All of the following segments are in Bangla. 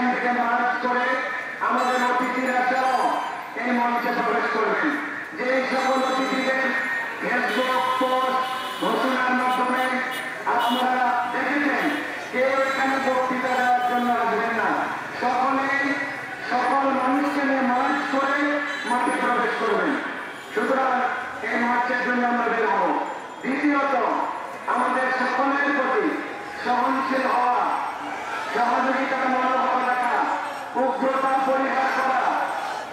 এখান থেকে মার্চ করে আমাদের অতিথিরা সহ এই মঞ্চে প্রবেশ করবেন। যে সকল অতিথিদের ফেসবুক পোস্ট ঘোষণার মাধ্যমে আপনারা দেখেছেন কেউ এখানে বক্তৃতা দেওয়ার জন্য আসবেন না, সকলেই সকল মানুষকে নিয়ে মার্চ করে মাঠে প্রবেশ করবেন। সুতরাং এই মার্চের জন্য আমরা বের হব। দ্বিতীয়ত, আমাদের সকলের প্রতি সহনশীল হওয়া, সহযোগিতার মনোভাব রাখা, উগ্রতা পরিহার করা,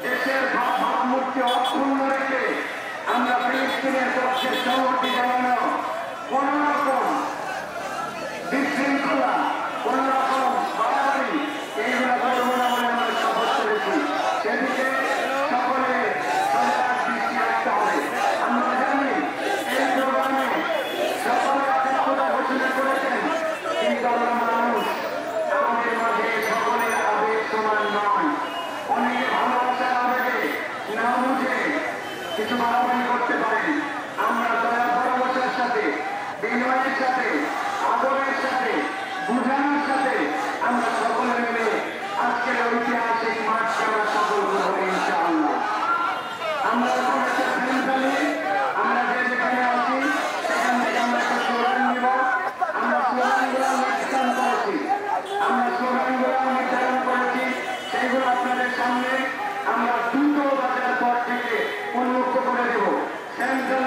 দেশের ভাবমূর্তি অক্ষুণ্ণ রেখে আমরা ফিলিস্তিনের পক্ষে সংহতি জানানো, কোন রকম বিশৃঙ্খলা, কোন রকম বাড়াবাড়ি এইগুলো করবো না বলে আমরা শপথ করেছি। সেদিকে সকলে সজাগ দৃষ্টি রাখতে হবে। আমরা জানি এই প্রোগ্রামে সকলে একাত্মতা ঘোষণা করেছেন, কিন্তু আমরা মানুষ, আমাদের মাঝে সকলের আবেগ সমান নয়। অনেকে ভালোবাসার আবেগে না বুঝে কিছু বাড়াবাড়ি করতে পারেন। আমরা দয়া পরামর্শের সাথে, বিনয়ের সাথে, আদরের সাথে, বুঝানোর সাথে আমরা সকলে মিলে আজকের ঐতিহাসিক মার্চকে আমরা সফল করবো ইনশাআল্লাহ। আমরা এখন একটা ফ্রেন্ডলি, আমরা যে যেখানে আছি সেখান থেকে আমরা একটা স্লোগান দিব। আমরা স্লোগানগুলো নির্ধারণ করেছি, সেইগুলো আপনাদের সামনে আমরা 2 বাজার পর থেকে উন্মুক্ত করে দেব। সেন্ট্রাল